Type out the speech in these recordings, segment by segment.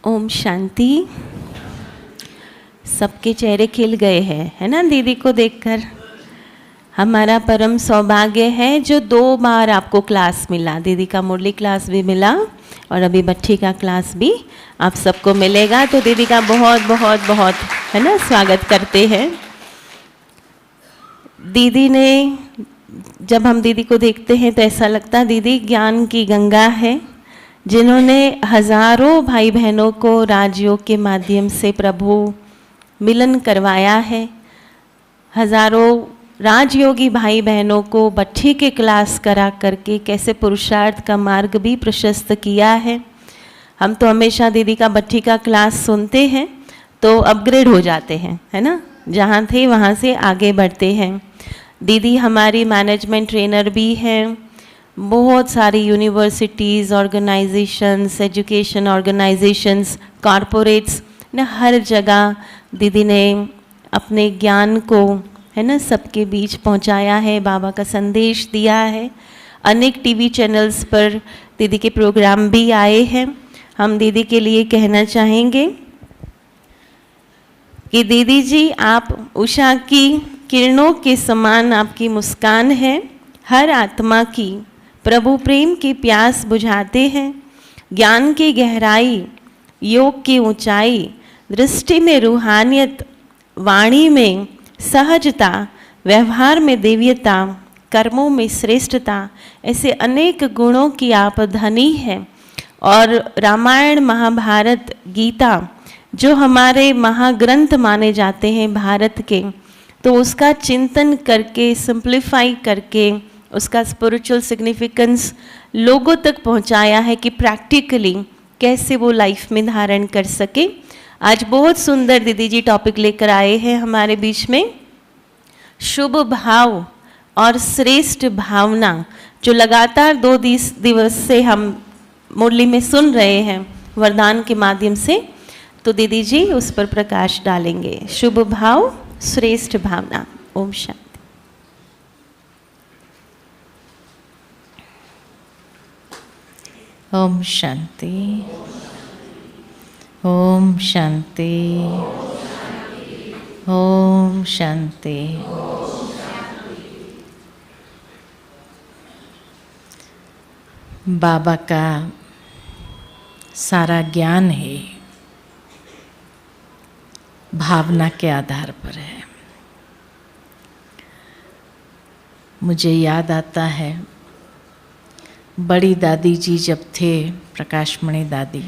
ओम शांति। सबके चेहरे खिल गए हैं, है ना दीदी को देखकर। हमारा परम सौभाग्य है जो 2 बार आपको क्लास मिला, दीदी का मुरली क्लास भी मिला और अभी बट्ठी का क्लास भी आप सबको मिलेगा। तो दीदी का बहुत बहुत बहुत है ना स्वागत करते हैं। दीदी ने, जब हम दीदी को देखते हैं तो ऐसा लगता है दीदी ज्ञान की गंगा है, जिन्होंने हजारों भाई बहनों को राजयोग के माध्यम से प्रभु मिलन करवाया है। हजारों राजयोगी भाई बहनों को बट्ठी के क्लास करा करके कैसे पुरुषार्थ का मार्ग भी प्रशस्त किया है। हम तो हमेशा दीदी का बट्ठी का क्लास सुनते हैं तो अपग्रेड हो जाते हैं, है ना, जहाँ थे वहाँ से आगे बढ़ते हैं। दीदी हमारी मैनेजमेंट ट्रेनर भी हैं। बहुत सारी universities, organisations, education organisations, corporates ने हर जगह दीदी ने अपने ज्ञान को, है ना, सबके बीच पहुंचाया है, बाबा का संदेश दिया है। अनेक टीवी चैनल्स पर दीदी के प्रोग्राम भी आए हैं। हम दीदी के लिए कहना चाहेंगे कि दीदी जी, आप उषा की किरणों के समान आपकी मुस्कान है। हर आत्मा की प्रभु प्रेम की प्यास बुझाते हैं। ज्ञान की गहराई, योग की ऊंचाई, दृष्टि में रूहानियत, वाणी में सहजता, व्यवहार में दिव्यता, कर्मों में श्रेष्ठता, ऐसे अनेक गुणों की आप धनी हैं। और रामायण, महाभारत, गीता जो हमारे महाग्रंथ माने जाते हैं भारत के, तो उसका चिंतन करके, सिंप्लीफाई करके उसका स्पिरिचुअल सिग्निफिकेंस लोगों तक पहुंचाया है कि प्रैक्टिकली कैसे वो लाइफ में धारण कर सके। आज बहुत सुंदर दीदी जी टॉपिक लेकर आए हैं हमारे बीच में, शुभ भाव और श्रेष्ठ भावना, जो लगातार 2 दिवस से हम मुरली में सुन रहे हैं वरदान के माध्यम से। तो दीदी जी उस पर प्रकाश डालेंगे। शुभ भाव, श्रेष्ठ भावना। ओम शांति। ओम शांति, ओम शांति, ओम शांति। बाबा का सारा ज्ञान है भावना के आधार पर है। मुझे याद आता है बड़ी दादी जी जब थे, प्रकाशमणि दादी,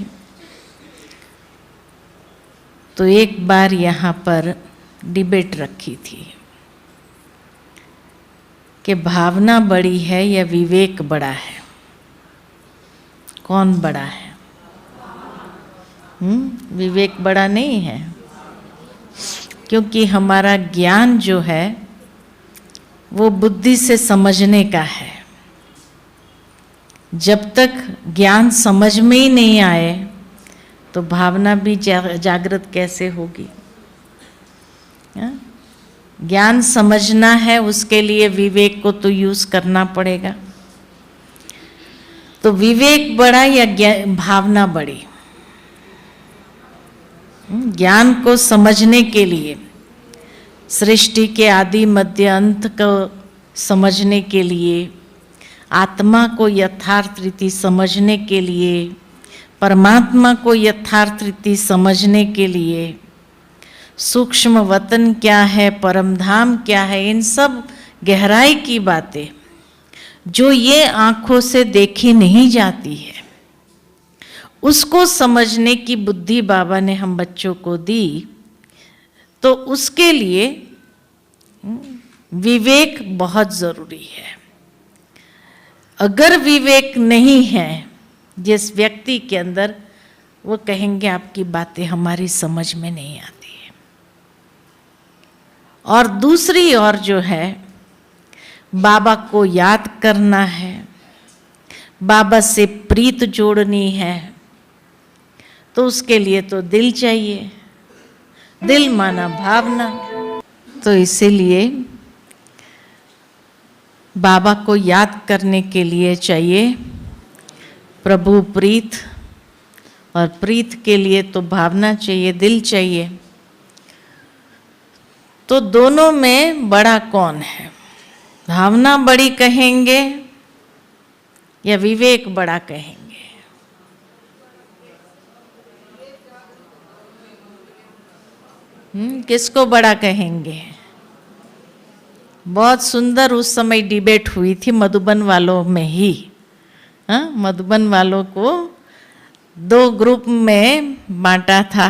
तो एक बार यहाँ पर डिबेट रखी थी कि भावना बड़ी है या विवेक बड़ा है, कौन बड़ा है? विवेक बड़ा नहीं है, क्योंकि हमारा ज्ञान जो है वो बुद्धि से समझने का है। जब तक ज्ञान समझ में ही नहीं आए तो भावना भी जागृत कैसे होगी? ज्ञान समझना है, उसके लिए विवेक को तो यूज करना पड़ेगा। तो विवेक बड़ा या भावना बड़ी? ज्ञान को समझने के लिए, सृष्टि के आदि मध्य अंत को समझने के लिए, आत्मा को यथार्थ रीति समझने के लिए, परमात्मा को यथार्थ रीति समझने के लिए, सूक्ष्म वतन क्या है, परम धाम क्या है, इन सब गहराई की बातें जो ये आँखों से देखी नहीं जाती है, उसको समझने की बुद्धि बाबा ने हम बच्चों को दी। तो उसके लिए विवेक बहुत ज़रूरी है। अगर विवेक नहीं है जिस व्यक्ति के अंदर, वो कहेंगे आपकी बातें हमारी समझ में नहीं आती है। और दूसरी ओर जो है, बाबा को याद करना है, बाबा से प्रीत जोड़नी है, तो उसके लिए तो दिल चाहिए। दिल माना भावना। तो इसीलिए बाबा को याद करने के लिए चाहिए प्रभु प्रीत और प्रीत के लिए तो भावना चाहिए, दिल चाहिए। तो दोनों में बड़ा कौन है? भावना बड़ी कहेंगे या विवेक बड़ा कहेंगे? किसको बड़ा कहेंगे? बहुत सुंदर उस समय डिबेट हुई थी मधुबन वालों में ही। मधुबन वालों को 2 ग्रुप में बांटा था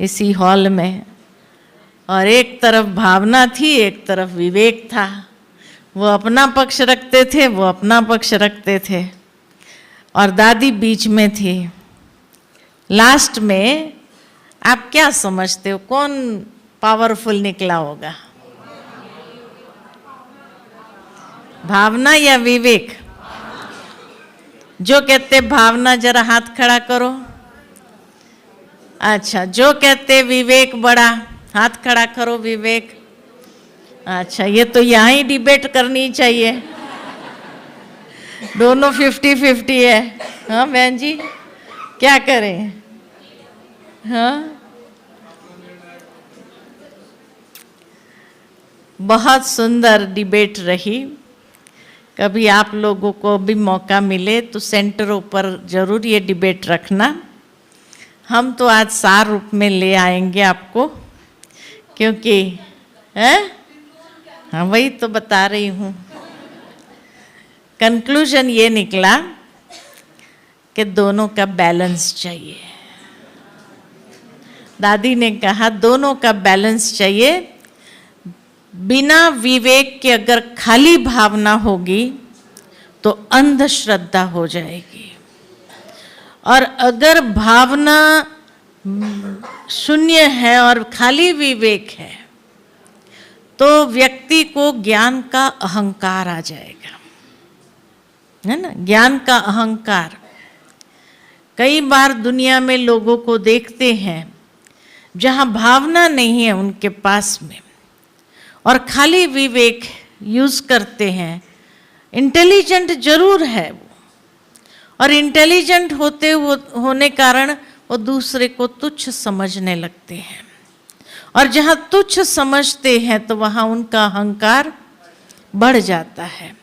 इसी हॉल में, और एक तरफ भावना थी, एक तरफ विवेक था। वो अपना पक्ष रखते थे, वो अपना पक्ष रखते थे, और दादी बीच में थी। लास्ट में आप क्या समझते हो, कौन पावरफुल निकला होगा? भावना या विवेक? जो कहते भावना जरा हाथ खड़ा करो। अच्छा, जो कहते विवेक बड़ा हाथ खड़ा करो। विवेक, अच्छा, ये तो यहाँ ही डिबेट करनी चाहिए। दोनों 50-50 है। हाँ बहन जी, क्या करें? हाँ, बहुत सुंदर डिबेट रही। कभी आप लोगों को भी मौका मिले तो सेंटरों पर जरूर ये डिबेट रखना। हम तो आज सार रूप में ले आएंगे आपको, क्योंकि हाँ वही तो बता रही हूँ। कंक्लूजन ये निकला कि दोनों का बैलेंस चाहिए। दादी ने कहा दोनों का बैलेंस चाहिए। बिना विवेक के अगर खाली भावना होगी तो अंधश्रद्धा हो जाएगी, और अगर भावना शून्य है और खाली विवेक है तो व्यक्ति को ज्ञान का अहंकार आ जाएगा, है ना? ज्ञान का अहंकार। कई बार दुनिया में लोगों को देखते हैं जहाँ भावना नहीं है उनके पास में, और खाली विवेक यूज करते हैं। इंटेलिजेंट जरूर है वो, और इंटेलिजेंट होने कारण वो दूसरे को तुच्छ समझने लगते हैं, और जहाँ तुच्छ समझते हैं तो वहाँ उनका अहंकार बढ़ जाता है।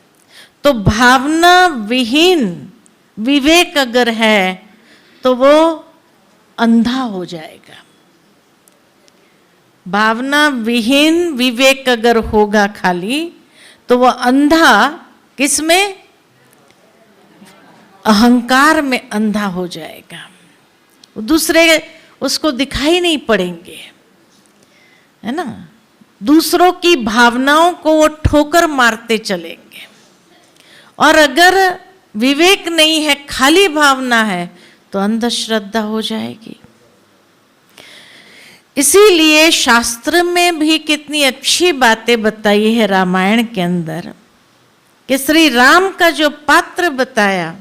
तो भावना विहीन विवेक अगर है तो वो अंधा हो जाएगा। भावना विहीन विवेक अगर होगा खाली तो वह अंधा किसमें? अहंकार में अंधा हो जाएगा। दूसरे उसको दिखाई नहीं पड़ेंगे, है ना? दूसरों की भावनाओं को वो ठोकर मारते चलेंगे। और अगर विवेक नहीं है, खाली भावना है, तो अंधश्रद्धा हो जाएगी। इसीलिए शास्त्र में भी कितनी अच्छी बातें बताई है रामायण के अंदर, कि श्री राम का जो पात्र बताया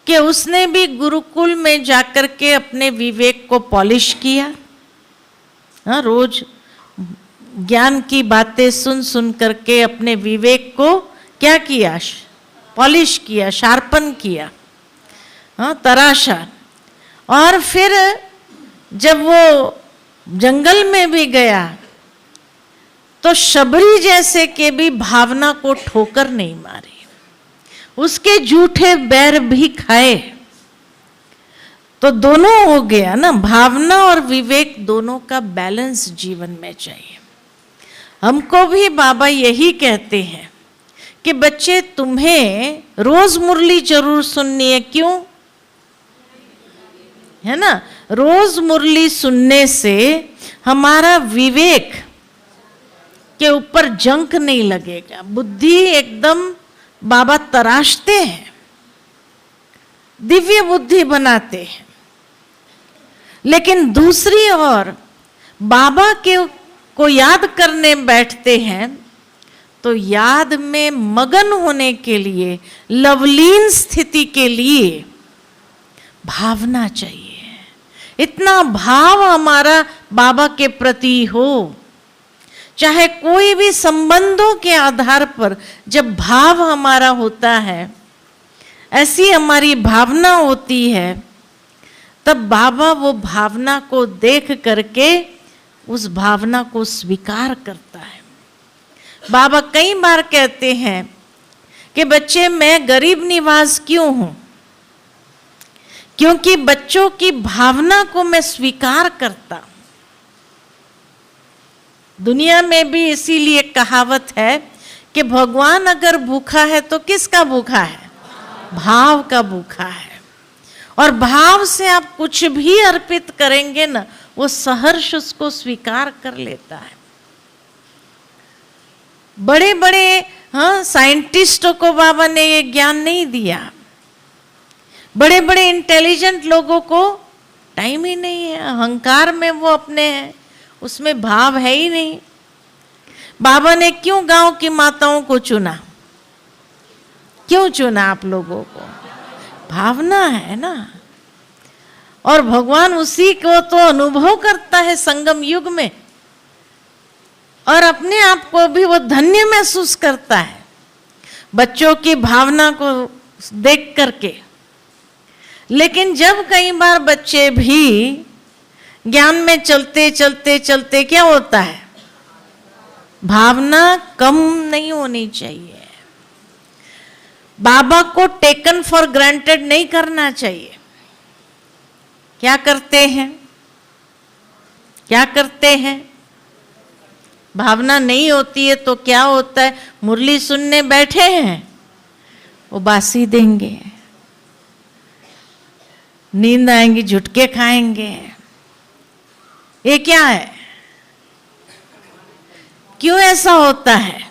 कि उसने भी गुरुकुल में जाकर के अपने विवेक को पॉलिश किया। हाँ, रोज ज्ञान की बातें सुन सुन करके अपने विवेक को क्या किया? पॉलिश किया, शार्पन किया, हाँ, तराशा। और फिर जब वो जंगल में भी गया तो शबरी जैसे के भी भावना को ठोकर नहीं मारी, उसके झूठे बैर भी खाए। तो दोनों हो गया ना, भावना और विवेक दोनों का बैलेंस जीवन में चाहिए। हमको भी बाबा यही कहते हैं कि बच्चे तुम्हें रोज मुरली जरूर सुननी है। क्यों? है ना? रोज मुरली सुनने से हमारा विवेक के ऊपर जंक नहीं लगेगा, बुद्धि एकदम बाबा तराशते हैं, दिव्य बुद्धि बनाते हैं। लेकिन दूसरी ओर बाबा के को याद करने बैठते हैं तो याद में मगन होने के लिए, लवलीन स्थिति के लिए भावना चाहिए। इतना भाव हमारा बाबा के प्रति हो, चाहे कोई भी संबंधों के आधार पर जब भाव हमारा होता है, ऐसी हमारी भावना होती है तब बाबा वो भावना को देख करके उस भावना को स्वीकार करता है। बाबा कई बार कहते हैं कि बच्चे मैं गरीब निवाज क्यों हूं? क्योंकि बच्चों की भावना को मैं स्वीकार करता। दुनिया में भी इसीलिए कहावत है कि भगवान अगर भूखा है तो किसका भूखा है? भाव का भूखा है। और भाव से आप कुछ भी अर्पित करेंगे ना, वो सहर्ष उसको स्वीकार कर लेता है। बड़े बड़े साइंटिस्टों को बाबा ने ये ज्ञान नहीं दिया। बड़े बड़े इंटेलिजेंट लोगों को टाइम ही नहीं है, अहंकार में वो अपने हैं, उसमें भाव है ही नहीं। बाबा ने क्यों गांव की माताओं को चुना? क्यों चुना आप लोगों को? भावना है ना। और भगवान उसी को तो अनुभव करता है संगम युग में, और अपने आप को भी वो धन्य महसूस करता है बच्चों की भावना को देख करके। लेकिन जब कई बार बच्चे भी ज्ञान में चलते चलते चलते क्या होता है? भावना कम नहीं होनी चाहिए। बाबा को टेकन फॉर ग्रांटेड नहीं करना चाहिए। क्या करते हैं? क्या करते हैं? भावना नहीं होती है तो क्या होता है? मुरली सुनने बैठे हैं, वो बासी देंगे, नींद आएंगी, झुटके खाएंगे। ये क्या है? क्यों ऐसा होता है?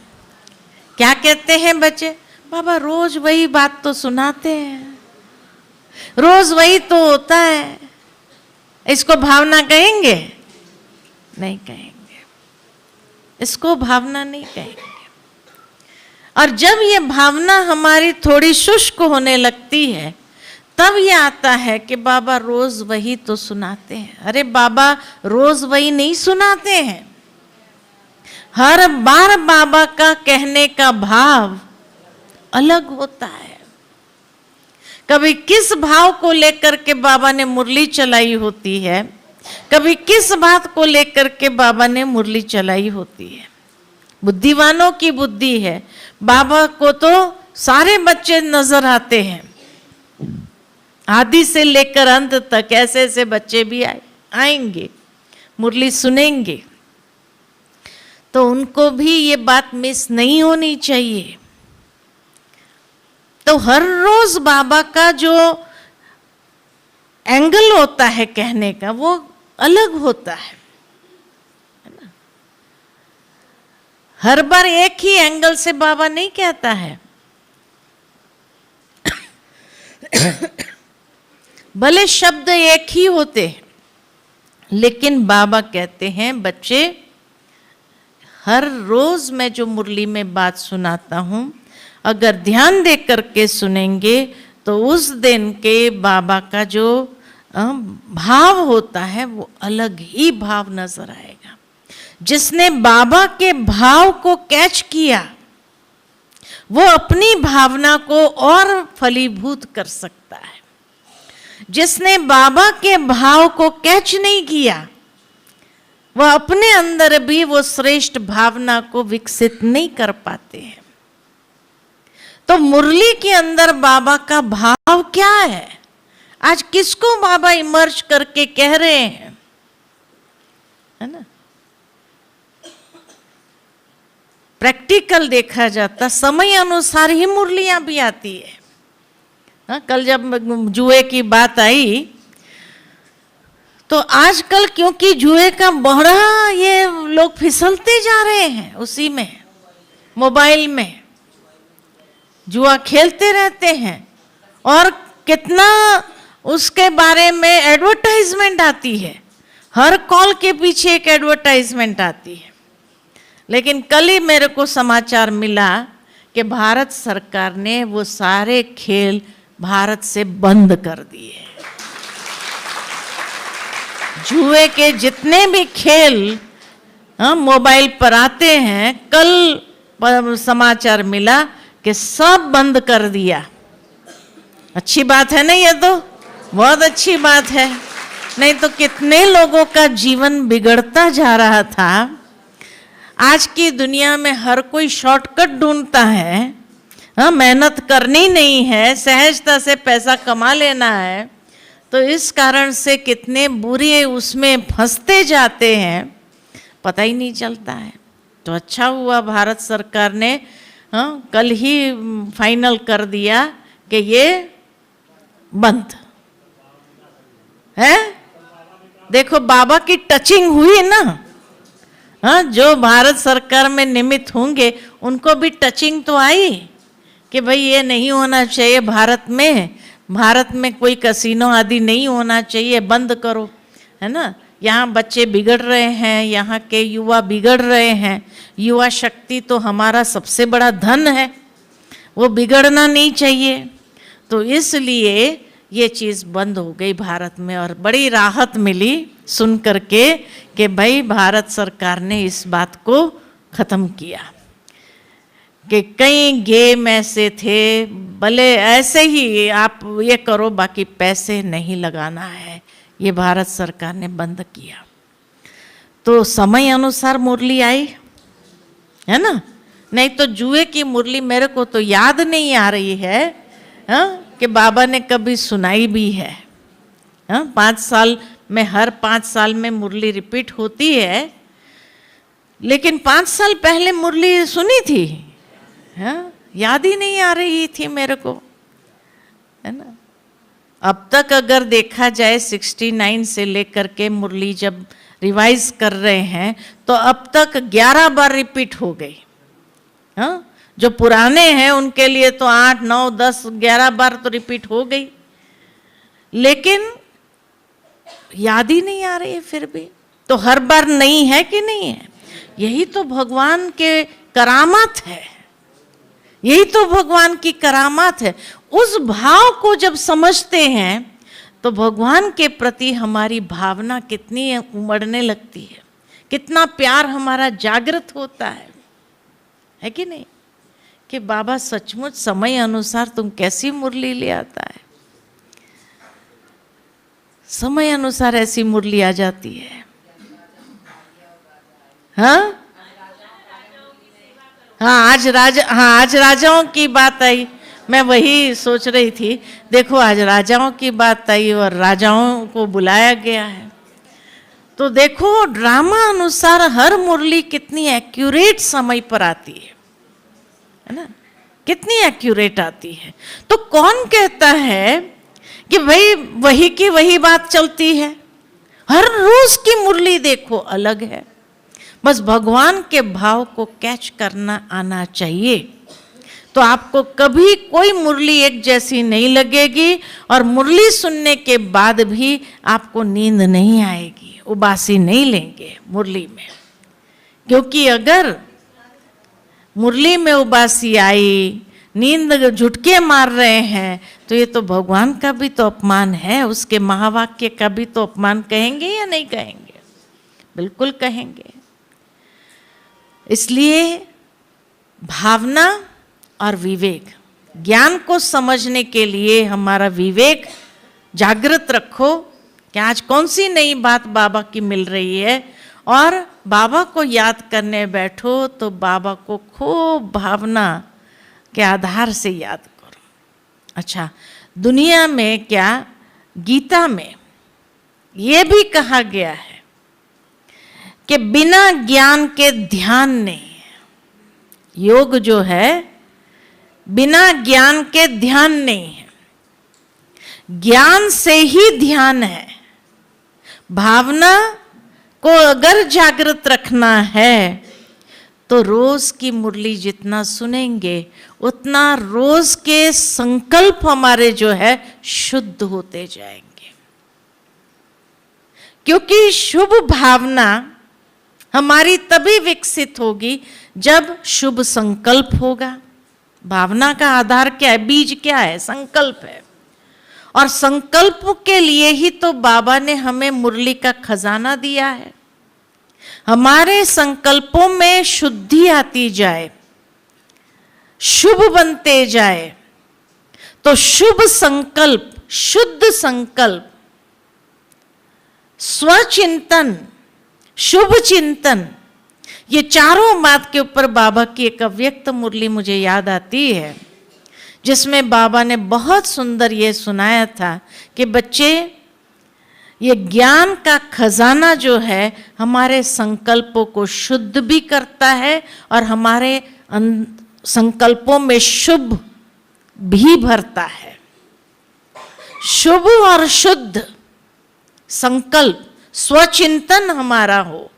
क्या कहते हैं बच्चे? बाबा रोज वही बात तो सुनाते हैं, रोज वही तो होता है, इसको भावना कहेंगे? नहीं कहेंगे, इसको भावना नहीं कहेंगे। और जब ये भावना हमारी थोड़ी शुष्क होने लगती है, तब ये आता है कि बाबा रोज वही तो सुनाते हैं। अरे बाबा रोज वही नहीं सुनाते हैं। हर बार बाबा का कहने का भाव अलग होता है। कभी किस भाव को लेकर के बाबा ने मुरली चलाई होती है, कभी किस बात को लेकर के बाबा ने मुरली चलाई होती है। बुद्धिवानों की बुद्धि है। बाबा को तो सारे बच्चे नजर आते हैं, आदि से लेकर अंत तक ऐसे ऐसे बच्चे भी आएंगे, मुरली सुनेंगे। तो उनको भी ये बात मिस नहीं होनी चाहिए। तो हर रोज बाबा का जो एंगल होता है कहने का, वो अलग होता है ना। हर बार एक ही एंगल से बाबा नहीं कहता है। भले शब्द एक ही होते हैं, लेकिन बाबा कहते हैं बच्चे हर रोज मैं जो मुरली में बात सुनाता हूं, अगर ध्यान दे करके सुनेंगे तो उस दिन के बाबा का जो भाव होता है वो अलग ही भाव नजर आएगा। जिसने बाबा के भाव को कैच किया, वो अपनी भावना को और फलीभूत कर सकता है। जिसने बाबा के भाव को कैच नहीं किया, वह अपने अंदर भी वो श्रेष्ठ भावना को विकसित नहीं कर पाते हैं। तो मुरली के अंदर बाबा का भाव क्या है? आज किसको बाबा इमर्ज करके कह रहे हैं, है ना? प्रैक्टिकल देखा जाता, समय अनुसार ही मुरलियां भी आती है। हाँ, कल जब जुए की बात आई तो आजकल क्योंकि जुए का बड़ा ये लोग फिसलते जा रहे हैं, उसी में मोबाइल में जुआ खेलते रहते हैं, और कितना उसके बारे में एडवर्टाइजमेंट आती है। हर कॉल के पीछे एक एडवर्टाइजमेंट आती है। लेकिन कल ही मेरे को समाचार मिला कि भारत सरकार ने वो सारे खेल भारत से बंद कर दिए। जुए के जितने भी खेल मोबाइल पर आते हैं, कल समाचार मिला कि सब बंद कर दिया। अच्छी बात है ना, ये तो बहुत अच्छी बात है। नहीं तो कितने लोगों का जीवन बिगड़ता जा रहा था। आज की दुनिया में हर कोई शॉर्टकट ढूंढता है, हाँ, मेहनत करनी नहीं है, सहजता से पैसा कमा लेना है। तो इस कारण से कितने बुरे उसमें फंसते जाते हैं, पता ही नहीं चलता है। तो अच्छा हुआ भारत सरकार ने कल ही फाइनल कर दिया कि ये बंद है। देखो बाबा की टचिंग हुई ना, हाँ, जो भारत सरकार में निमित्त होंगे उनको भी टचिंग तो आई कि भाई ये नहीं होना चाहिए भारत में कोई कसीनो आदि नहीं होना चाहिए, बंद करो, है ना। यहाँ बच्चे बिगड़ रहे हैं, यहाँ के युवा बिगड़ रहे हैं। युवा शक्ति तो हमारा सबसे बड़ा धन है, वो बिगड़ना नहीं चाहिए। तो इसलिए ये चीज़ बंद हो गई भारत में, और बड़ी राहत मिली सुन करके कि भाई भारत सरकार ने इस बात को ख़त्म किया। कि कई गेम ऐसे थे, भले ऐसे ही आप ये करो, बाकी पैसे नहीं लगाना है, ये भारत सरकार ने बंद किया। तो समय अनुसार मुरली आई, है ना। नहीं तो जुए की मुरली मेरे को तो याद नहीं आ रही है, हाँ, कि बाबा ने कभी सुनाई भी है। हाँ, 5 साल में, हर 5 साल में मुरली रिपीट होती है, लेकिन 5 साल पहले मुरली सुनी थी, हाँ, याद ही नहीं आ रही थी मेरे को, है ना। अब तक अगर देखा जाए 69 से लेकर के मुरली जब रिवाइज कर रहे हैं तो अब तक 11 बार रिपीट हो गई। हाँ, जो पुराने हैं उनके लिए तो 8, 9, 10, 11 बार तो रिपीट हो गई, लेकिन याद ही नहीं आ रही है फिर भी। तो हर बार नहीं है कि नहीं है, यही तो भगवान के करामात है, यही तो भगवान की करामात है। उस भाव को जब समझते हैं तो भगवान के प्रति हमारी भावना कितनी उमड़ने लगती है, कितना प्यार हमारा जागृत होता है कि नहीं। कि बाबा सचमुच समय अनुसार तुम कैसी मुरली ले आता है, समय अनुसार ऐसी मुरली आ जाती है। हाँ हाँ, आज राजाओं की बात आई, मैं वही सोच रही थी। देखो आज राजाओं की बात आई और राजाओं को बुलाया गया है। तो देखो ड्रामा अनुसार हर मुरली कितनी एक्यूरेट समय पर आती है ना, कितनी एक्यूरेट आती है। तो कौन कहता है कि भाई वही की वही बात चलती है, हर रोज की मुरली देखो अलग है। बस भगवान के भाव को कैच करना आना चाहिए, तो आपको कभी कोई मुरली एक जैसी नहीं लगेगी, और मुरली सुनने के बाद भी आपको नींद नहीं आएगी, उबासी नहीं लेंगे मुरली में। क्योंकि अगर मुरली में उबासी आई, नींद झुटके मार रहे हैं, तो ये तो भगवान का भी तो अपमान है, उसके महावाक्य का भी तो अपमान कहेंगे या नहीं कहेंगे? बिल्कुल कहेंगे। इसलिए भावना और विवेक, ज्ञान को समझने के लिए हमारा विवेक जागृत रखो कि आज कौन सी नई बात बाबा की मिल रही है, और बाबा को याद करने बैठो तो बाबा को खूब भावना के आधार से याद करो। अच्छा, दुनिया में क्या, गीता में ये भी कहा गया है कि बिना ज्ञान के ध्यान नहीं है। योग जो है बिना ज्ञान के ध्यान नहीं है, ज्ञान से ही ध्यान है। भावना को अगर जागृत रखना है तो रोज की मुरली जितना सुनेंगे उतना रोज के संकल्प हमारे जो है शुद्ध होते जाएंगे। क्योंकि शुभ भावना हमारी तभी विकसित होगी जब शुभ संकल्प होगा। भावना का आधार क्या है, बीज क्या है, संकल्प है। और संकल्प के लिए ही तो बाबा ने हमें मुरली का खजाना दिया है। हमारे संकल्पों में शुद्धि आती जाए, शुभ बनते जाए, तो शुभ संकल्प, शुद्ध संकल्प स्वचिंतन, शुभ चिंतन, ये चारों बात के ऊपर बाबा की एक अव्यक्त मुरली मुझे याद आती है, जिसमें बाबा ने बहुत सुंदर ये सुनाया था कि बच्चे, ये ज्ञान का खजाना जो है हमारे संकल्पों को शुद्ध भी करता है और हमारे संकल्पों में शुभ भी भरता है। शुभ और शुद्ध संकल्प, स्वचिंतन हमारा हो,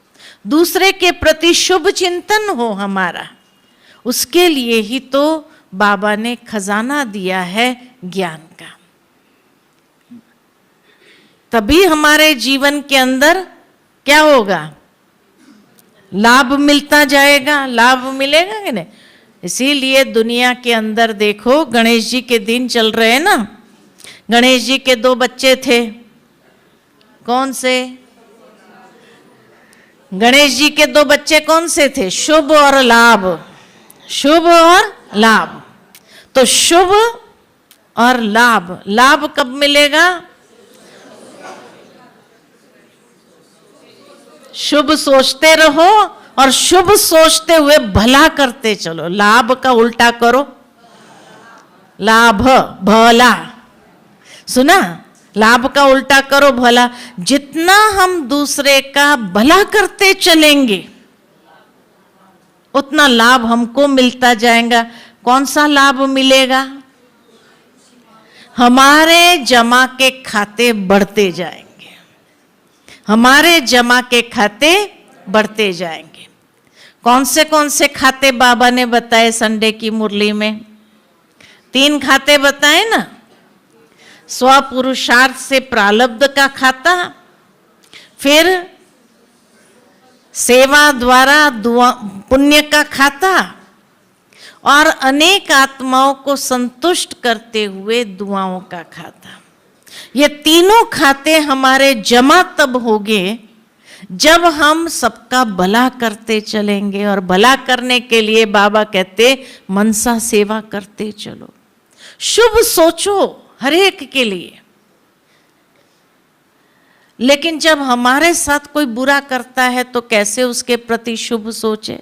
दूसरे के प्रति शुभ चिंतन हो हमारा, उसके लिए ही तो बाबा ने खजाना दिया है ज्ञान का। तभी हमारे जीवन के अंदर क्या होगा, लाभ मिलता जाएगा, लाभ मिलेगा कि नहीं। इसीलिए दुनिया के अंदर देखो, गणेश जी के दिन चल रहे हैं ना, गणेश जी के 2 बच्चे थे, कौन से? गणेश जी के 2 बच्चे कौन से थे? शुभ और लाभ, शुभ और लाभ। तो शुभ और लाभ, लाभ कब मिलेगा? शुभ सोचते रहो और शुभ सोचते हुए भला करते चलो। लाभ का उल्टा करो, लाभ, भला। सुना? लाभ का उल्टा करो, भला। जितना हम दूसरे का भला करते चलेंगे उतना लाभ हमको मिलता जाएगा। कौन सा लाभ मिलेगा? हमारे जमा के खाते बढ़ते जाएंगे, हमारे जमा के खाते बढ़ते जाएंगे। कौन से खाते बाबा ने बताए संडे की मुरली में? 3 खाते बताए ना। स्वपुरुषार्थ से प्रारब्ध का खाता, फिर सेवा द्वारा पुण्य का खाता, और अनेक आत्माओं को संतुष्ट करते हुए दुआओं का खाता। ये तीनों खाते हमारे जमा तब होंगे जब हम सबका भला करते चलेंगे। और भला करने के लिए बाबा कहते मनसा सेवा करते चलो, शुभ सोचो हर एक के लिए। लेकिन जब हमारे साथ कोई बुरा करता है तो कैसे उसके प्रति शुभ सोचे?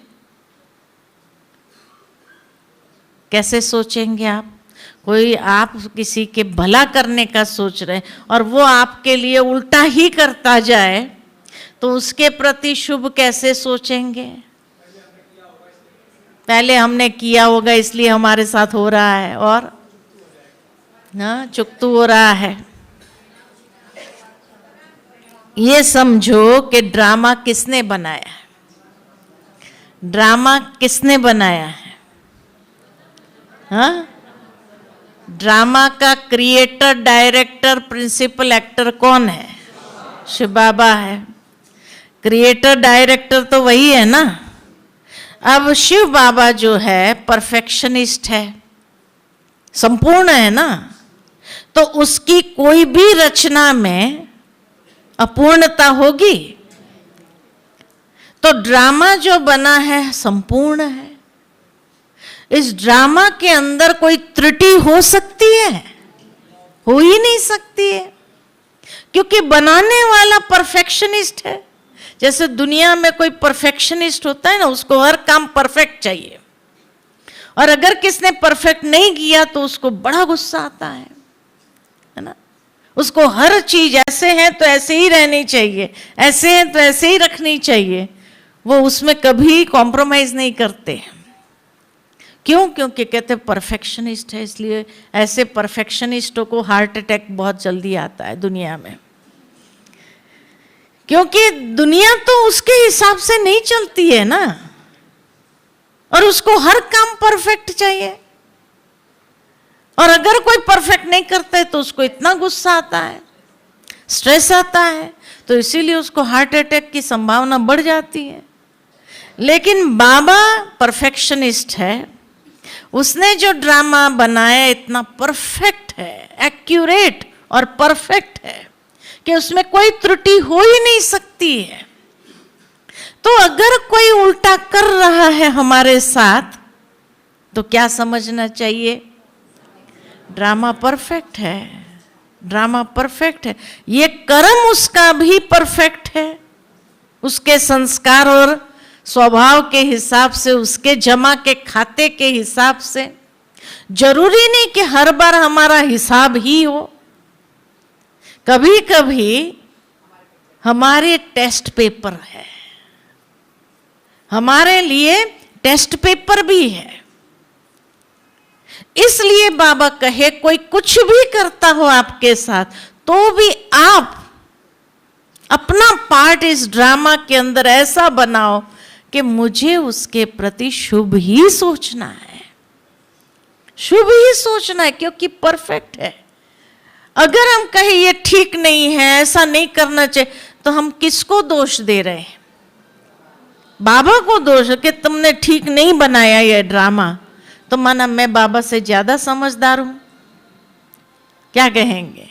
कैसे सोचेंगे आप? कोई आप किसी के भला करने का सोच रहे हैं और वो आपके लिए उल्टा ही करता जाए तो उसके प्रति शुभ कैसे सोचेंगे? पहले हमने किया होगा इसलिए हमारे साथ हो रहा है, और ना चुकतू हो रहा है। ये समझो कि ड्रामा किसने बनाया है? ड्रामा किसने बनाया है? हाँ? ड्रामा का क्रिएटर, डायरेक्टर, प्रिंसिपल एक्टर कौन है? शिव बाबा है। क्रिएटर डायरेक्टर तो वही है ना। अब शिव बाबा जो है परफेक्शनिस्ट है, संपूर्ण है ना, तो उसकी कोई भी रचना में अपूर्णता होगी। तो ड्रामा जो बना है संपूर्ण है। इस ड्रामा के अंदर कोई त्रुटि हो सकती है? हो ही नहीं सकती है, क्योंकि बनाने वाला परफेक्शनिस्ट है। जैसे दुनिया में कोई परफेक्शनिस्ट होता है ना, उसको हर काम परफेक्ट चाहिए, और अगर किसने परफेक्ट नहीं किया तो उसको बड़ा गुस्सा आता है ना। उसको हर चीज ऐसे है तो ऐसे ही रहनी चाहिए, ऐसे है तो ऐसे ही रखनी चाहिए। वो उसमें कभी कॉम्प्रोमाइज नहीं करते। क्यों? क्योंकि कहते परफेक्शनिस्ट है। इसलिए ऐसे परफेक्शनिस्टों को हार्ट अटैक बहुत जल्दी आता है दुनिया में, क्योंकि दुनिया तो उसके हिसाब से नहीं चलती है ना, और उसको हर काम परफेक्ट चाहिए। और अगर कोई परफेक्ट नहीं करता है तो उसको इतना गुस्सा आता है, स्ट्रेस आता है, तो इसीलिए उसको हार्ट अटैक की संभावना बढ़ जाती है। लेकिन बाबा परफेक्शनिस्ट है। उसने जो ड्रामा बनाया इतना परफेक्ट है, एक्यूरेट और परफेक्ट है कि उसमें कोई त्रुटि हो ही नहीं सकती है। तो अगर कोई उल्टा कर रहा है हमारे साथ तो क्या समझना चाहिए? ड्रामा परफेक्ट है, ड्रामा परफेक्ट है, ये कर्म उसका भी परफेक्ट है, उसके संस्कार और स्वभाव के हिसाब से, उसके जमा के खाते के हिसाब से। जरूरी नहीं कि हर बार हमारा हिसाब ही हो, कभी कभी हमारे टेस्ट पेपर है, हमारे लिए टेस्ट पेपर भी है। इसलिए बाबा कहे कोई कुछ भी करता हो आपके साथ, तो भी आप अपना पार्ट इस ड्रामा के अंदर ऐसा बनाओ कि मुझे उसके प्रति शुभ ही सोचना है, शुभ ही सोचना है, क्योंकि परफेक्ट है। अगर हम कहें ये ठीक नहीं है, ऐसा नहीं करना चाहिए, तो हम किसको दोष दे रहे हैं? बाबा को दोष कि तुमने ठीक नहीं बनाया ये ड्रामा। तो माना मैं बाबा से ज्यादा समझदार हूं, क्या कहेंगे?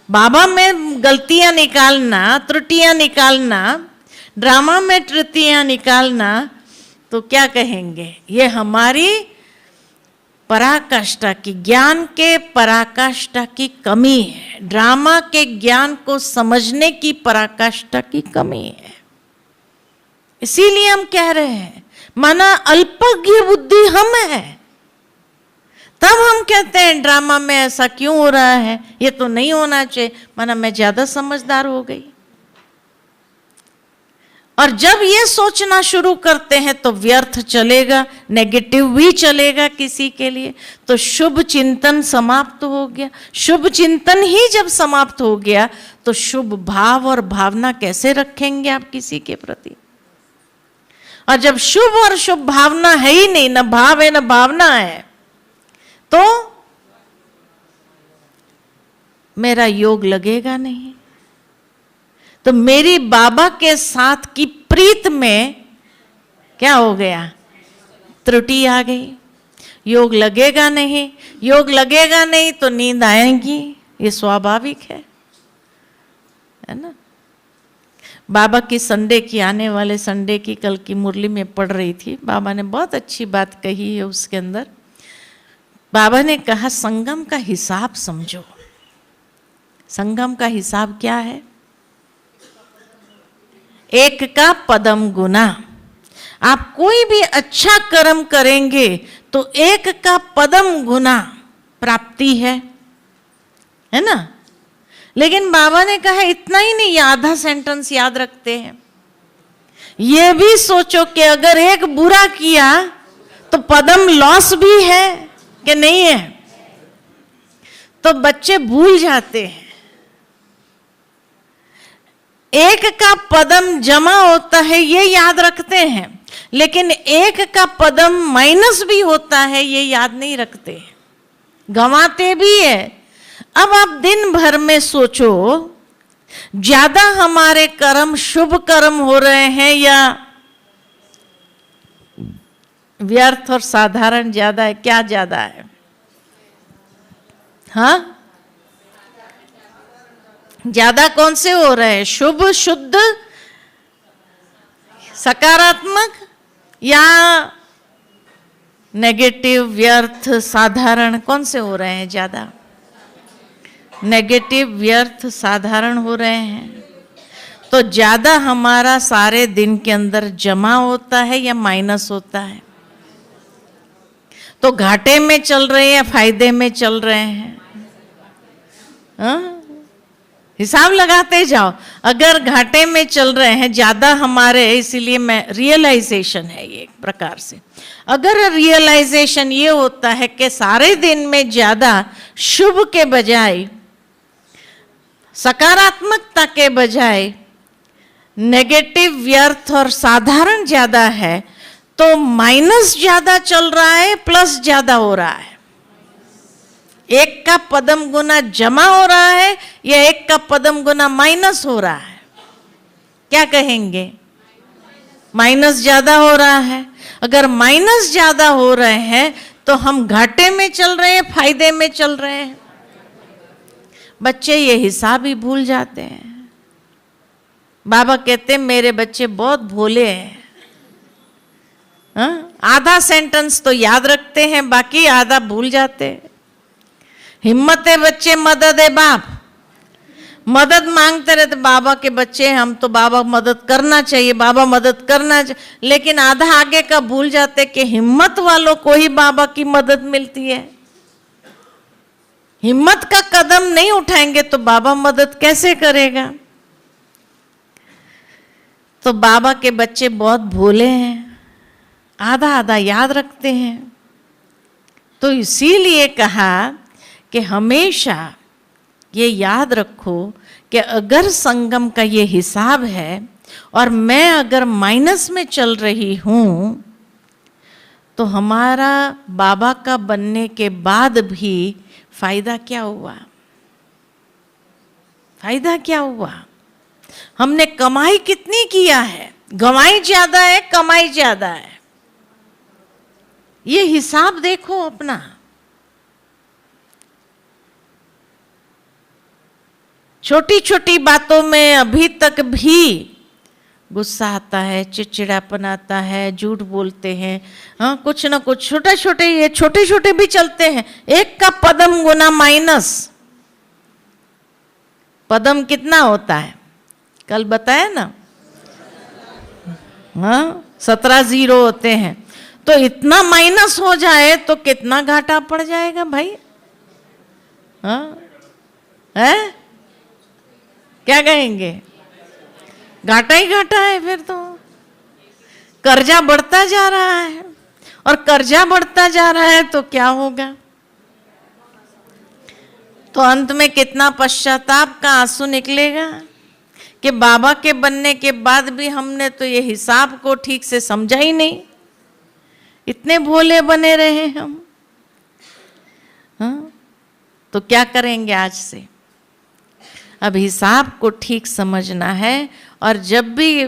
बाबा में गलतियां निकालना, त्रुटियां निकालना, ड्रामा में त्रुटियां निकालना, तो क्या कहेंगे? ये हमारी पराकाष्ठा की, ज्ञान के पराकाष्ठा की कमी है, ड्रामा के ज्ञान को समझने की पराकाष्ठा की कमी है। इसीलिए हम कह रहे हैं, माना अल्पज्ञ बुद्धि हम है, तब हम कहते हैं ड्रामा में ऐसा क्यों हो रहा है, ये तो नहीं होना चाहिए, माना मैं ज्यादा समझदार हो गई। और जब ये सोचना शुरू करते हैं तो व्यर्थ चलेगा, नेगेटिव भी चलेगा किसी के लिए, तो शुभ चिंतन समाप्त हो गया। शुभ चिंतन ही जब समाप्त हो गया तो शुभ भाव और भावना कैसे रखेंगे आप किसी के प्रति? और जब शुभ और शुभ भावना है ही नहीं, न भाव है न भावना है, तो मेरा योग लगेगा नहीं। तो मेरी बाबा के साथ की प्रीत में क्या हो गया? त्रुटि आ गई। योग लगेगा नहीं, योग लगेगा नहीं तो नींद आएगी, ये स्वाभाविक है ना? बाबा की संडे की, आने वाले संडे की कल की मुरली में पढ़ रही थी, बाबा ने बहुत अच्छी बात कही है उसके अंदर। बाबा ने कहा संगम का हिसाब समझो। संगम का हिसाब क्या है? एक का पदम गुना। आप कोई भी अच्छा कर्म करेंगे तो एक का पदम गुना प्राप्ति है ना? लेकिन बाबा ने कहा इतना ही नहीं, आधा सेंटेंस याद रखते हैं। ये भी सोचो कि अगर एक बुरा किया तो पदम लॉस भी है कि नहीं है? तो बच्चे भूल जाते हैं। एक का पदम जमा होता है ये याद रखते हैं, लेकिन एक का पदम माइनस भी होता है ये याद नहीं रखते, गंवाते भी है। अब आप दिन भर में सोचो, ज्यादा हमारे कर्म शुभ कर्म हो रहे हैं या व्यर्थ और साधारण ज्यादा है? क्या ज्यादा है? हाँ, ज्यादा कौन से हो रहे हैं? शुभ, शुद्ध, सकारात्मक या नेगेटिव, व्यर्थ, साधारण? कौन से हो रहे हैं ज्यादा? नेगेटिव, व्यर्थ, साधारण हो रहे हैं। तो ज्यादा हमारा सारे दिन के अंदर जमा होता है या माइनस होता है? तो घाटे में चल रहे हैं या फायदे में चल रहे हैं? हाँ? हिसाब लगाते जाओ। अगर घाटे में चल रहे हैं ज्यादा हमारे, इसीलिए मैं रियलाइजेशन है ये एक प्रकार से। अगर रियलाइजेशन ये होता है कि सारे दिन में ज्यादा शुभ के बजाय, सकारात्मकता के बजाय नेगेटिव, व्यर्थ और साधारण ज्यादा है, तो माइनस ज्यादा चल रहा है, प्लस ज्यादा हो रहा है। एक का पदम गुना जमा हो रहा है या एक का पदम गुना माइनस हो रहा है? क्या कहेंगे? माइनस ज्यादा हो रहा है। अगर माइनस ज्यादा हो रहे हैं तो हम घाटे में चल रहे हैं, फायदे में चल रहे हैं? बच्चे ये हिसाब ही भूल जाते हैं। बाबा कहते हैं मेरे बच्चे बहुत भोले हैं। हाँ? आधा सेंटेंस तो याद रखते हैं, बाकी आधा भूल जाते हैं। हिम्मत है बच्चे, मदद है बाप। मदद मांगते रहते, बाबा के बच्चे हम तो बाबा मदद करना चाहिए, बाबा मदद करना चाहिए, लेकिन आधा आगे का भूल जाते कि हिम्मत वालों को ही बाबा की मदद मिलती है। हिम्मत का कदम नहीं उठाएंगे तो बाबा मदद कैसे करेगा। तो बाबा के बच्चे बहुत भोले हैं, आधा आधा याद रखते हैं। तो इसीलिए कहा कि हमेशा ये याद रखो कि अगर संगम का ये हिसाब है और मैं अगर माइनस में चल रही हूं तो हमारा बाबा का बनने के बाद भी फायदा क्या हुआ? फायदा क्या हुआ? हमने कमाई कितनी किया है? गंवाई ज्यादा है, कमाई ज्यादा है? ये हिसाब देखो अपना। छोटी छोटी बातों में अभी तक भी गुस्सा आता है, चिड़चिड़ापन आता है, झूठ बोलते हैं, हाँ कुछ ना कुछ छोटे छोटे, ये छोटे छोटे भी चलते हैं। एक का पदम गुना माइनस, पदम कितना होता है कल बताया ना, हाँ 17 जीरो होते हैं। तो इतना माइनस हो जाए तो कितना घाटा पड़ जाएगा भाई, हाँ है क्या कहेंगे? घाटा ही घाटा है। फिर तो कर्जा बढ़ता जा रहा है, और कर्जा बढ़ता जा रहा है तो क्या होगा? तो अंत में कितना पश्चाताप का आंसू निकलेगा कि बाबा के बनने के बाद भी हमने तो ये हिसाब को ठीक से समझा ही नहीं, इतने भोले बने रहे हम। हाँ? तो क्या करेंगे आज से? अब हिसाब को ठीक समझना है, और जब भी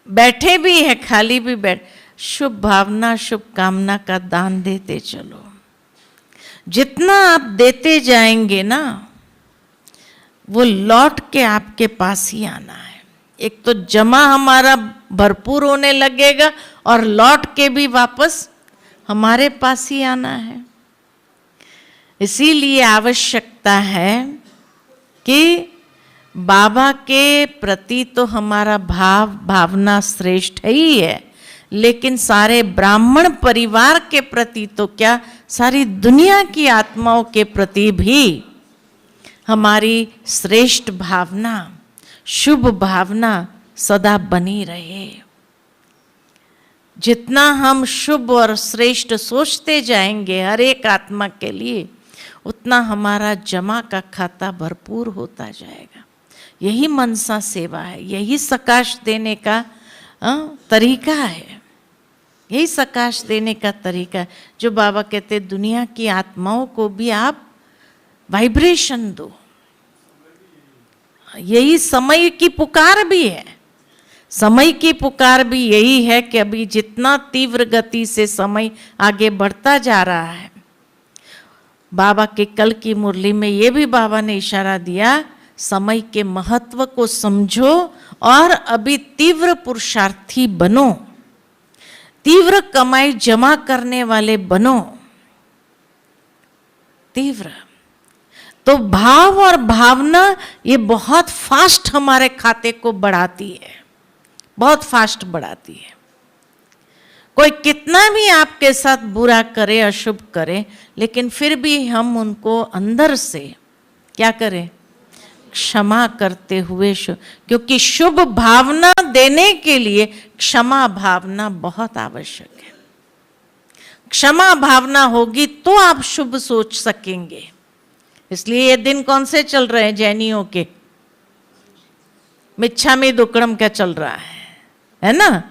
बैठे भी है, खाली भी बैठ, शुभ भावना शुभ कामना का दान देते चलो। जितना आप देते जाएंगे ना, वो लौट के आपके पास ही आना है। एक तो जमा हमारा भरपूर होने लगेगा, और लौट के भी वापस हमारे पास ही आना है। इसीलिए आवश्यकता है कि बाबा के प्रति तो हमारा भावना श्रेष्ठ ही है, लेकिन सारे ब्राह्मण परिवार के प्रति तो क्या, सारी दुनिया की आत्माओं के प्रति भी हमारी श्रेष्ठ भावना, शुभ भावना सदा बनी रहे। जितना हम शुभ और श्रेष्ठ सोचते जाएंगे हर एक आत्मा के लिए, उतना हमारा जमा का खाता भरपूर होता जाएगा। यही मनसा सेवा है, यही सकाश देने का तरीका है, यही सकाश देने का तरीका है। जो बाबा कहते दुनिया की आत्माओं को भी आप वाइब्रेशन दो, यही समय की पुकार भी है। समय की पुकार भी यही है कि अभी जितना तीव्र गति से समय आगे बढ़ता जा रहा है, बाबा के कल की मुरली में ये भी बाबा ने इशारा दिया, समय के महत्व को समझो और अभी तीव्र पुरुषार्थी बनो, तीव्र कमाई जमा करने वाले बनो। तीव्र तो भाव और भावना ये बहुत फास्ट हमारे खाते को बढ़ाती है, बहुत फास्ट बढ़ाती है। कोई कितना भी आपके साथ बुरा करे, अशुभ करे, लेकिन फिर भी हम उनको अंदर से क्या करें? क्षमा करते हुए, क्योंकि शुभ भावना देने के लिए क्षमा भावना बहुत आवश्यक है। क्षमा भावना होगी तो आप शुभ सोच सकेंगे। इसलिए ये दिन कौन से चल रहे हैं जैनियों के? मिच्छामी दुक्कड़म का चल रहा है ना?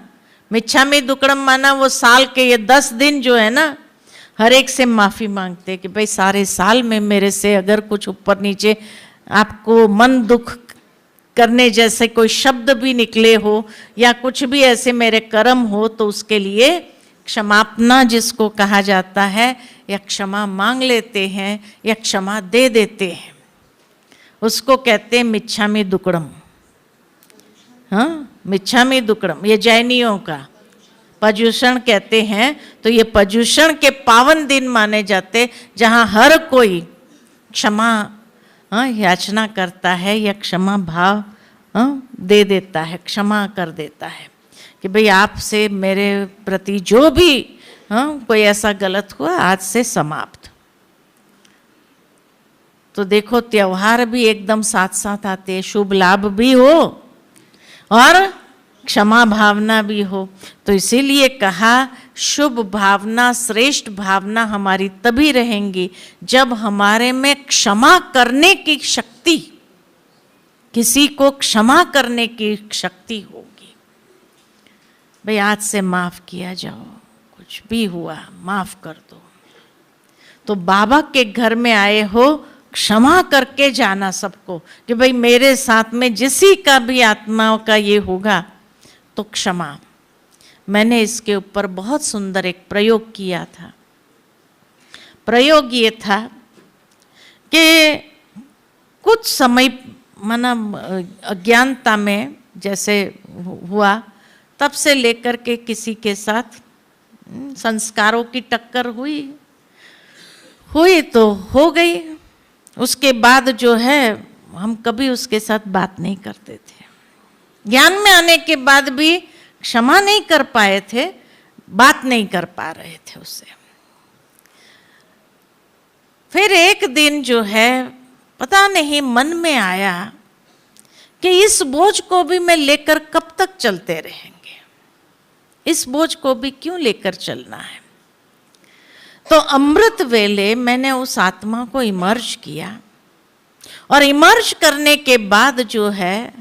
मिच्छामी दुक्कड़म माना वो साल के ये 10 दिन जो है ना, हर एक से माफी मांगते कि भाई सारे साल में मेरे से अगर कुछ ऊपर नीचे आपको मन दुख करने जैसे कोई शब्द भी निकले हो या कुछ भी ऐसे मेरे कर्म हो, तो उसके लिए क्षमापना जिसको कहा जाता है, या क्षमा मांग लेते हैं या क्षमा दे देते हैं, उसको कहते हैं मिच्छामी दुक्कड़म। हाँ, मिच्छामी दुक्कड़म ये जैनियों का पर्युषण कहते हैं। तो ये पर्युषण के पावन दिन माने जाते, जहाँ हर कोई क्षमा याचना करता है या क्षमा भाव दे देता है, क्षमा कर देता है कि भाई आपसे मेरे प्रति जो भी कोई ऐसा गलत हुआ आज से समाप्त। तो देखो त्योहार भी एकदम साथ साथ आते हैं, शुभ लाभ भी हो और क्षमा भावना भी हो। तो इसीलिए कहा शुभ भावना, श्रेष्ठ भावना हमारी तभी रहेंगी जब हमारे में क्षमा करने की शक्ति, किसी को क्षमा करने की शक्ति होगी। भाई आज से माफ किया जाओ, कुछ भी हुआ माफ कर दो। तो बाबा के घर में आए हो, क्षमा करके जाना सबको कि भाई मेरे साथ में जिसी का भी आत्माओं का ये होगा तो क्षमा। मैंने इसके ऊपर बहुत सुंदर एक प्रयोग किया था। प्रयोग ये था कि कुछ समय माना अज्ञानता में जैसे हुआ, तब से लेकर के किसी के साथ संस्कारों की टक्कर हुई तो हो गई। उसके बाद जो है हम कभी उसके साथ बात नहीं करते थे। ज्ञान में आने के बाद भी क्षमा नहीं कर पाए थे, बात नहीं कर पा रहे थे उससे। फिर एक दिन जो है पता नहीं मन में आया कि इस बोझ को भी मैं लेकर कब तक चलते रहेंगे, इस बोझ को भी क्यों लेकर चलना है। तो अमृत वेले मैंने उस आत्मा को इमर्ज किया और इमर्ज करने के बाद जो है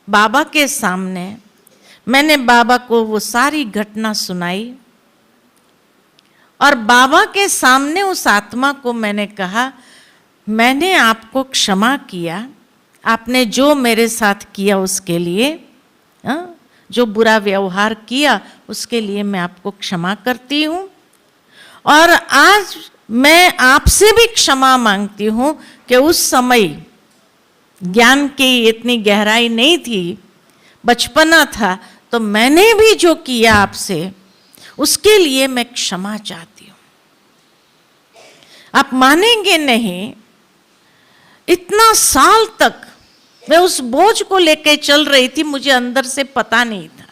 बाबा के सामने मैंने बाबा को वो सारी घटना सुनाई और बाबा के सामने उस आत्मा को मैंने कहा, मैंने आपको क्षमा किया, आपने जो मेरे साथ किया उसके लिए, जो बुरा व्यवहार किया उसके लिए मैं आपको क्षमा करती हूँ और आज मैं आपसे भी क्षमा मांगती हूँ कि उस समय ज्ञान की इतनी गहराई नहीं थी, बचपना था, तो मैंने भी जो किया आपसे उसके लिए मैं क्षमा चाहती हूँ। आप मानेंगे नहीं, इतना साल तक मैं उस बोझ को लेकर चल रही थी, मुझे अंदर से पता नहीं था।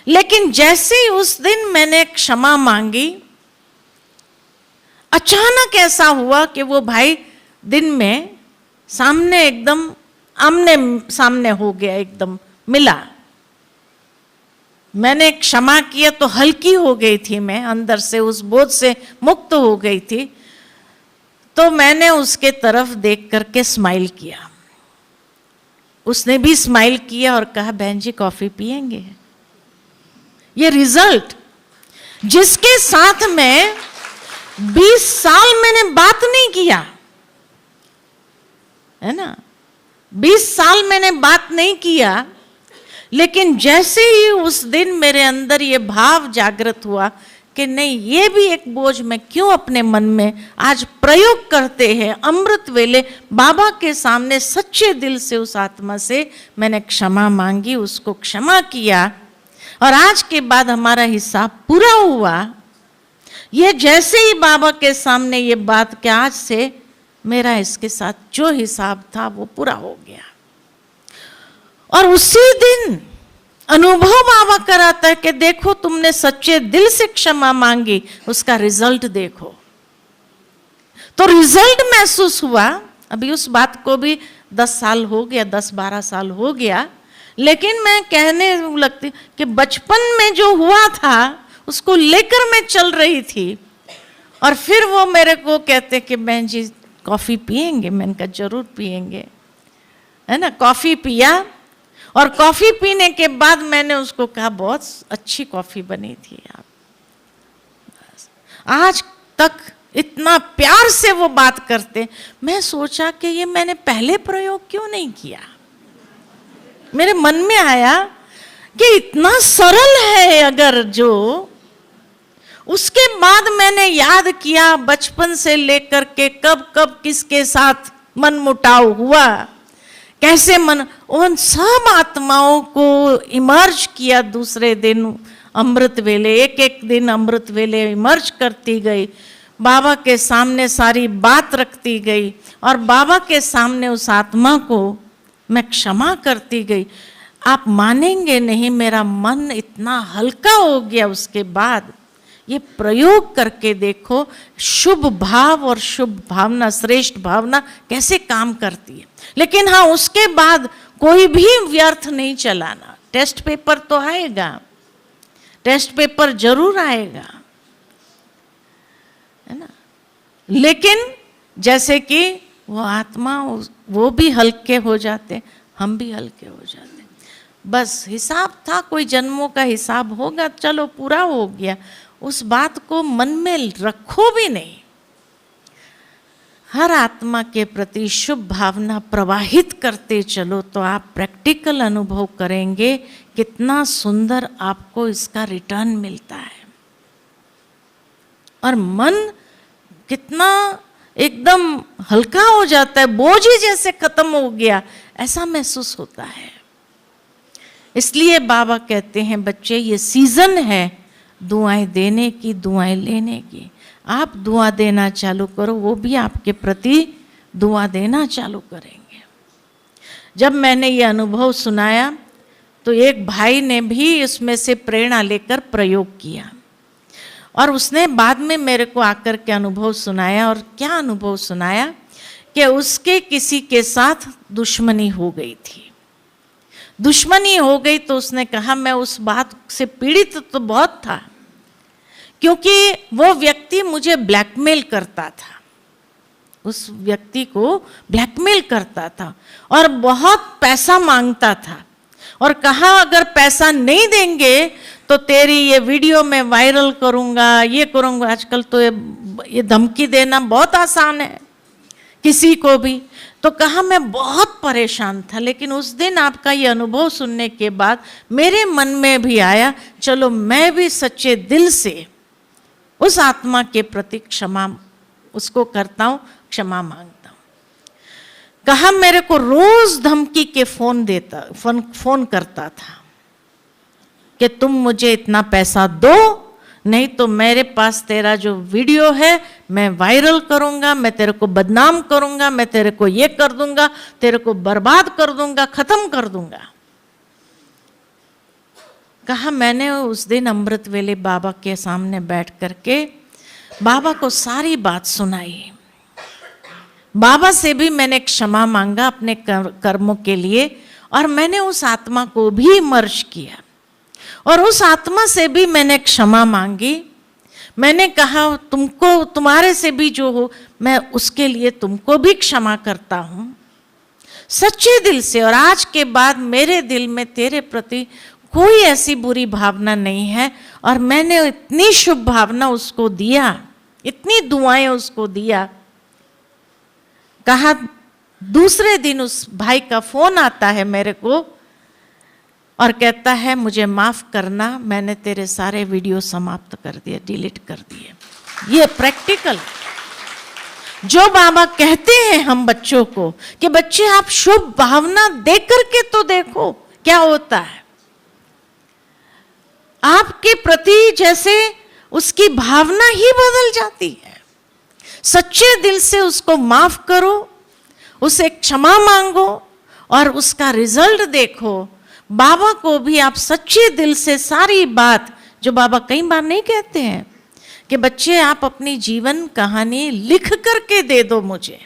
लेकिन जैसे ही उस दिन मैंने क्षमा मांगी, अचानक ऐसा हुआ कि वो भाई दिन में सामने एकदम आमने सामने हो गया, एकदम मिला। मैंने क्षमा किया तो हल्की हो गई थी, मैं अंदर से उस बोझ से मुक्त हो गई थी। तो मैंने उसके तरफ देख करके स्माइल किया, उसने भी स्माइल किया और कहा बहन जी कॉफी पिएंगे। ये रिजल्ट, जिसके साथ में 20 साल मैंने बात नहीं किया है ना, 20 साल मैंने बात नहीं किया, लेकिन जैसे ही उस दिन मेरे अंदर ये भाव जागृत हुआ कि नहीं, ये भी एक बोझ मैं क्यों अपने मन में आज प्रयोग करते हैं। अमृत वेले बाबा के सामने सच्चे दिल से उस आत्मा से मैंने क्षमा मांगी, उसको क्षमा किया और आज के बाद हमारा हिसाब पूरा हुआ। ये जैसे ही बाबा के सामने ये बात कि आज से मेरा इसके साथ जो हिसाब था वो पूरा हो गया। और उसी दिन अनुभव बाबा कराता है कि देखो तुमने सच्चे दिल से क्षमा मांगी, उसका रिजल्ट देखो। तो रिजल्ट महसूस हुआ। अभी उस बात को भी 10 साल हो गया, 10-12 साल हो गया, लेकिन मैं कहने लगती कि बचपन में जो हुआ था उसको लेकर मैं चल रही थी। और फिर वो मेरे को कहते कि बहन जी कॉफ़ी पिएंगे। मैंने कहा जरूर पिएंगे, है ना। कॉफ़ी पिया और कॉफ़ी पीने के बाद मैंने उसको कहा बहुत अच्छी कॉफ़ी बनी थी आप। आज तक इतना प्यार से वो बात करते। मैं सोचा कि ये मैंने पहले प्रयोग क्यों नहीं किया। मेरे मन में आया कि इतना सरल है अगर जो। उसके बाद मैंने याद किया बचपन से लेकर के कब कब किसके साथ मनमुटाव हुआ, कैसे मन, उन सब आत्माओं को इमर्ज किया। दूसरे दिन अमृत वेले, एक एक दिन अमृत वेले इमर्ज करती गई। बाबा के सामने सारी बात रखती गई और बाबा के सामने उस आत्मा को मैं क्षमा करती गई। आप मानेंगे नहीं, मेरा मन इतना हल्का हो गया। उसके बाद ये प्रयोग करके देखो, शुभ भाव और शुभ भावना, श्रेष्ठ भावना कैसे काम करती है। लेकिन हाँ, उसके बाद कोई भी व्यर्थ नहीं चलाना। टेस्ट पेपर तो आएगा, टेस्ट पेपर जरूर आएगा, है ना। लेकिन जैसे कि वो आत्मा, वो भी हल्के हो जाते, हम भी हल्के हो जाते। बस हिसाब था, कोई जन्मों का हिसाब होगा, चलो पूरा हो गया। उस बात को मन में रखो भी नहीं। हर आत्मा के प्रति शुभ भावना प्रवाहित करते चलो, तो आप प्रैक्टिकल अनुभव करेंगे कितना सुंदर आपको इसका रिटर्न मिलता है। और मन कितना एकदम हल्का हो जाता है, बोझ ही जैसे खत्म हो गया, ऐसा महसूस होता है। इसलिए बाबा कहते हैं, बच्चे ये सीजन है दुआएं देने की, दुआएं लेने की। आप दुआ देना चालू करो, वो भी आपके प्रति दुआ देना चालू करेंगे। जब मैंने ये अनुभव सुनाया तो एक भाई ने भी इसमें से प्रेरणा लेकर प्रयोग किया और उसने बाद में मेरे को आकर के अनुभव सुनाया। और क्या अनुभव सुनाया कि उसके किसी के साथ दुश्मनी हो गई थी। दुश्मनी हो गई तो उसने कहा, मैं उस बात से पीड़ित तो बहुत था, क्योंकि वो व्यक्ति मुझे ब्लैकमेल करता था। उस व्यक्ति को ब्लैकमेल करता था और बहुत पैसा मांगता था और कहा, अगर पैसा नहीं देंगे तो तेरी ये वीडियो मैं वायरल करूंगा, ये करूंगा। आजकल तो ये धमकी देना बहुत आसान है किसी को भी। तो कहा, मैं बहुत परेशान था। लेकिन उस दिन आपका ये अनुभव सुनने के बाद मेरे मन में भी आया, चलो मैं भी सच्चे दिल से उस आत्मा के प्रति क्षमा उसको करता हूँ, क्षमा मांगता हूँ। कहा, मेरे को रोज धमकी के फोन करता था कि तुम मुझे इतना पैसा दो, नहीं तो मेरे पास तेरा जो वीडियो है मैं वायरल करूंगा, मैं तेरे को बदनाम करूंगा, मैं तेरे को ये कर दूंगा, तेरे को बर्बाद कर दूंगा, खत्म कर दूंगा। कहा, मैंने उस दिन अमृत वेले बाबा के सामने बैठ करके बाबा को सारी बात सुनाई। बाबा से भी मैंने क्षमा मांगा अपने कर्मों के लिए और मैंने उस आत्मा को भी मर्ज किया और उस आत्मा से भी मैंने क्षमा मांगी। मैंने कहा, तुमको, तुम्हारे से भी जो हो, मैं उसके लिए तुमको भी क्षमा करता हूं सच्चे दिल से। और आज के बाद मेरे दिल में तेरे प्रति कोई ऐसी बुरी भावना नहीं है। और मैंने इतनी शुभ भावना उसको दिया, इतनी दुआएं उसको दिया। कहा, दूसरे दिन उस भाई का फोन आता है मेरे को और कहता है, मुझे माफ करना, मैंने तेरे सारे वीडियो समाप्त कर दिए, डिलीट कर दिए। ये प्रैक्टिकल जो बाबा कहते हैं हम बच्चों को कि बच्चे आप शुभ भावना दे करके तो देखो क्या होता है। आपके प्रति जैसे उसकी भावना ही बदल जाती है। सच्चे दिल से उसको माफ करो, उसे क्षमा मांगो और उसका रिजल्ट देखो। बाबा को भी आप सच्चे दिल से सारी बात, जो बाबा कई बार नहीं कहते हैं कि बच्चे आप अपनी जीवन कहानी लिख करके दे दो मुझे।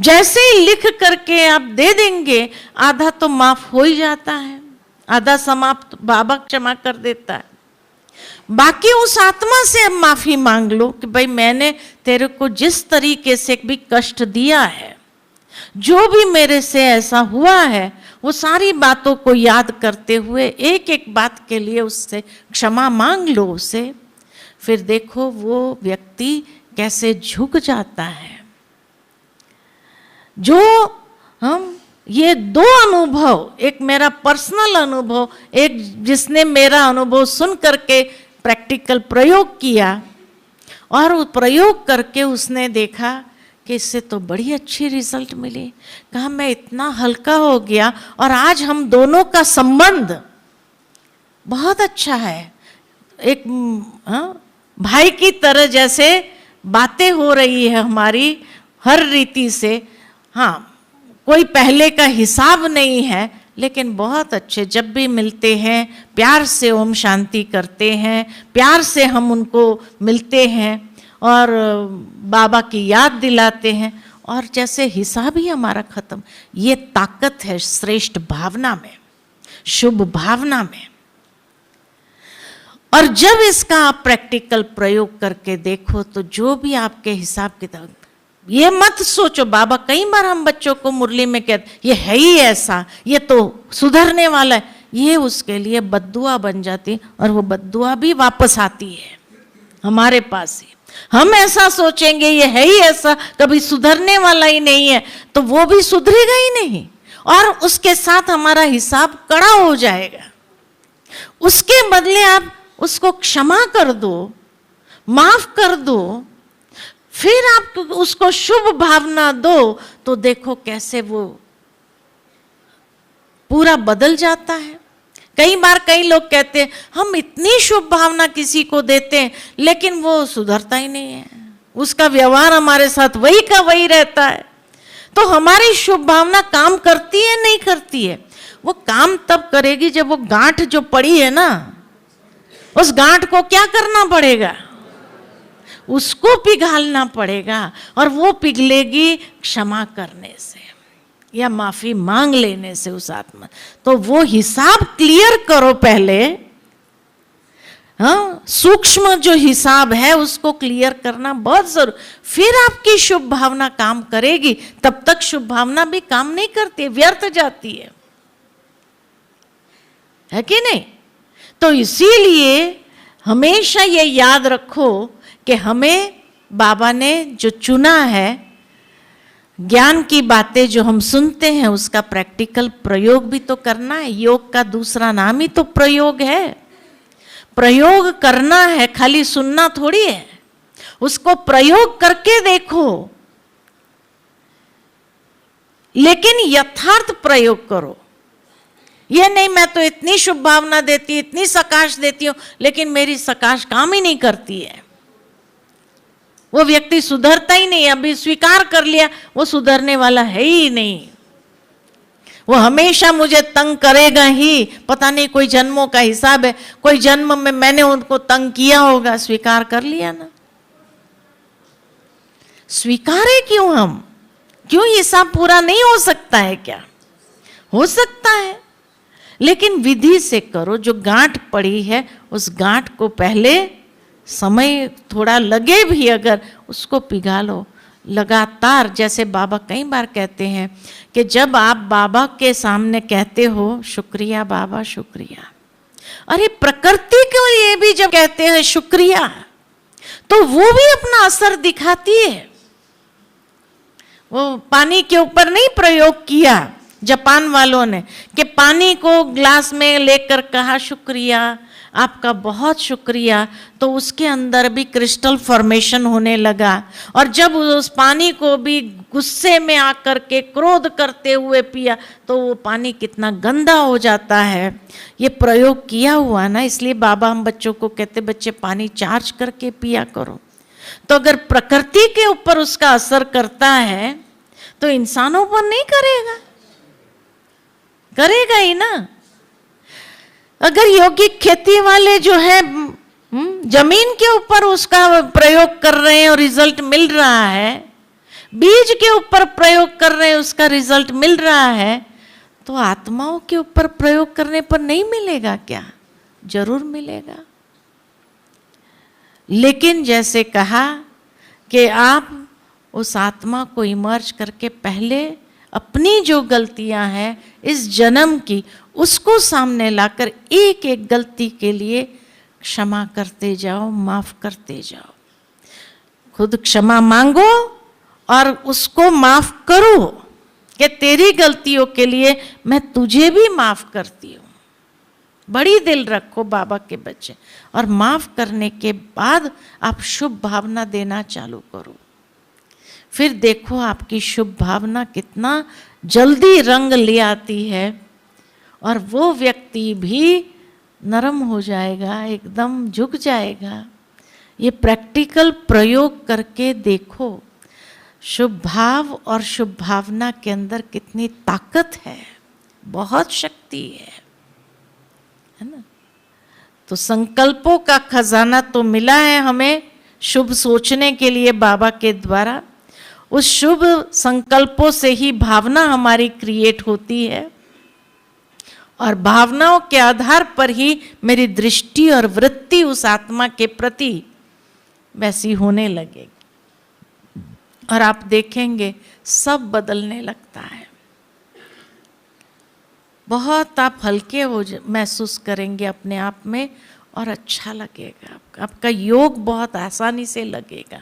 जैसे ही लिख करके आप दे देंगे, आधा तो माफ हो ही जाता है, आधा समाप्त बाबा क्षमा कर देता है। बाकी उस आत्मा से अब माफी मांग लो कि भाई मैंने तेरे को जिस तरीके से भी कष्ट दिया है, जो भी मेरे से ऐसा हुआ है, वो सारी बातों को याद करते हुए एक एक बात के लिए उससे क्षमा मांग लो उसे। फिर देखो वो व्यक्ति कैसे झुक जाता है। जो हम ये दो अनुभव, एक मेरा पर्सनल अनुभव, एक जिसने मेरा अनुभव सुन करके प्रैक्टिकल प्रयोग किया और वो प्रयोग करके उसने देखा कि इससे तो बड़ी अच्छी रिजल्ट मिली। कहा, मैं इतना हल्का हो गया और आज हम दोनों का संबंध बहुत अच्छा है। एक भाई की तरह जैसे बातें हो रही है हमारी हर रीति से। हाँ, कोई पहले का हिसाब नहीं है, लेकिन बहुत अच्छे जब भी मिलते हैं प्यार से ओम शांति करते हैं, प्यार से हम उनको मिलते हैं और बाबा की याद दिलाते हैं, और जैसे हिसाब ही हमारा खत्म। ये ताकत है श्रेष्ठ भावना में, शुभ भावना में। और जब इसका आप प्रैक्टिकल प्रयोग करके देखो तो जो भी आपके हिसाब किताब, ये मत सोचो, बाबा कई बार हम बच्चों को मुरली में कहते ये है ही ऐसा, ये तो सुधरने वाला है, ये उसके लिए बद्दुआ बन जाती और वो बद्दुआ भी वापस आती है हमारे पास ही। हम ऐसा सोचेंगे ये है ही ऐसा, कभी सुधरने वाला ही नहीं है, तो वो भी सुधरेगा ही नहीं और उसके साथ हमारा हिसाब कड़ा हो जाएगा। उसके बदले आप उसको क्षमा कर दो, माफ कर दो, फिर आप उसको शुभ भावना दो, तो देखो कैसे वो पूरा बदल जाता है। कई बार कई लोग कहते हैं हम इतनी शुभ भावना किसी को देते हैं लेकिन वो सुधरता ही नहीं है, उसका व्यवहार हमारे साथ वही का वही रहता है। तो हमारी शुभ भावना काम करती है नहीं करती है? वो काम तब करेगी जब वो गांठ जो पड़ी है ना, उस गांठ को क्या करना पड़ेगा? उसको पिघालना पड़ेगा, और वो पिघलेगी क्षमा करने से या माफी मांग लेने से उस आत्मा। तो वो हिसाब क्लियर करो पहले। हाँ, सूक्ष्म जो हिसाब है उसको क्लियर करना बहुत जरूरी, फिर आपकी शुभ भावना काम करेगी। तब तक शुभ भावना भी काम नहीं करती, व्यर्थ जाती है कि नहीं? तो इसीलिए हमेशा ये याद रखो कि हमें बाबा ने जो चुना है, ज्ञान की बातें जो हम सुनते हैं उसका प्रैक्टिकल प्रयोग भी तो करना है। योग का दूसरा नाम ही तो प्रयोग है। प्रयोग करना है, खाली सुनना थोड़ी है। उसको प्रयोग करके देखो, लेकिन यथार्थ प्रयोग करो। ये नहीं मैं तो इतनी शुभ भावना देती, इतनी सकाश देती हूं, लेकिन मेरी सकाश काम ही नहीं करती है, वो व्यक्ति सुधरता ही नहीं। अभी स्वीकार कर लिया वो सुधरने वाला है ही नहीं, वो हमेशा मुझे तंग करेगा ही। पता नहीं कोई जन्मों का हिसाब है, कोई जन्म में मैंने उनको तंग किया होगा, स्वीकार कर लिया ना। स्वीकारे क्यों हम? क्यों हिसाब पूरा नहीं हो सकता है क्या? हो सकता है, लेकिन विधि से करो। जो गांठ पड़ी है उस गांठ को पहले समय थोड़ा लगे भी, अगर उसको पिघालो लगातार। जैसे बाबा कई बार कहते हैं कि जब आप बाबा के सामने कहते हो शुक्रिया बाबा शुक्रिया, अरे प्रकृति के लिए भी जब कहते हैं शुक्रिया तो वो भी अपना असर दिखाती है। वो पानी के ऊपर नहीं प्रयोग किया जापान वालों ने कि पानी को ग्लास में लेकर कहा शुक्रिया, आपका बहुत शुक्रिया, तो उसके अंदर भी क्रिस्टल फॉर्मेशन होने लगा। और जब उस पानी को भी गुस्से में आकर के क्रोध करते हुए पिया तो वो पानी कितना गंदा हो जाता है। ये प्रयोग किया हुआ ना, इसलिए बाबा हम बच्चों को कहते बच्चे पानी चार्ज करके पिया करो। तो अगर प्रकृति के ऊपर उसका असर करता है तो इंसानों पर नहीं करेगा? करेगा ही ना। अगर यौगिक खेती वाले जो है जमीन के ऊपर उसका प्रयोग कर रहे हैं और रिजल्ट मिल रहा है, बीज के ऊपर प्रयोग कर रहे हैं उसका रिजल्ट मिल रहा है, तो आत्माओं के ऊपर प्रयोग करने पर नहीं मिलेगा क्या? जरूर मिलेगा। लेकिन जैसे कहा कि आप उस आत्मा को इमर्ज करके पहले अपनी जो गलतियां हैं इस जन्म की, उसको सामने लाकर एक एक गलती के लिए क्षमा करते जाओ, माफ करते जाओ। खुद क्षमा मांगो और उसको माफ करो कि तेरी गलतियों के लिए मैं तुझे भी माफ करती हूँ। बड़ी दिल रखो बाबा के बच्चे, और माफ करने के बाद आप शुभ भावना देना चालू करो। फिर देखो आपकी शुभ भावना कितना जल्दी रंग ले आती है, और वो व्यक्ति भी नरम हो जाएगा, एकदम झुक जाएगा। ये प्रैक्टिकल प्रयोग करके देखो, शुभ भाव और शुभ भावना के अंदर कितनी ताकत है, बहुत शक्ति है ना। तो संकल्पों का खजाना तो मिला है हमें शुभ सोचने के लिए बाबा के द्वारा। उस शुभ संकल्पों से ही भावना हमारी क्रिएट होती है और भावनाओं के आधार पर ही मेरी दृष्टि और वृत्ति उस आत्मा के प्रति वैसी होने लगेगी और आप देखेंगे सब बदलने लगता है। बहुत आप हल्के हो महसूस करेंगे अपने आप में और अच्छा लगेगा, आपका योग बहुत आसानी से लगेगा।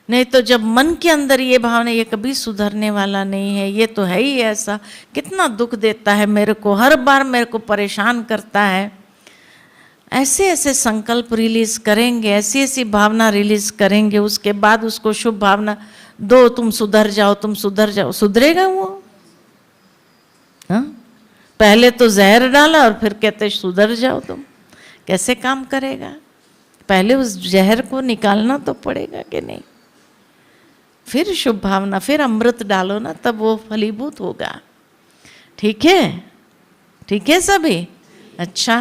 नहीं तो जब मन के अंदर ये भावना ये कभी सुधरने वाला नहीं है, ये तो है ही ऐसा, कितना दुख देता है मेरे को, हर बार मेरे को परेशान करता है, ऐसे ऐसे संकल्प रिलीज करेंगे, ऐसी ऐसी भावना रिलीज करेंगे, उसके बाद उसको शुभ भावना दो, तुम सुधर जाओ, तुम सुधर जाओ, सुधरेगा वो? हाँ, पहले तो जहर डाला और फिर कहते सुधर जाओ तुम, कैसे काम करेगा? पहले उस जहर को निकालना तो पड़ेगा कि नहीं, फिर शुभ भावना, फिर अमृत डालो ना, तब वो फलीभूत होगा। ठीक है, ठीक है सभी? अच्छा,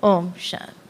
ओम शांति।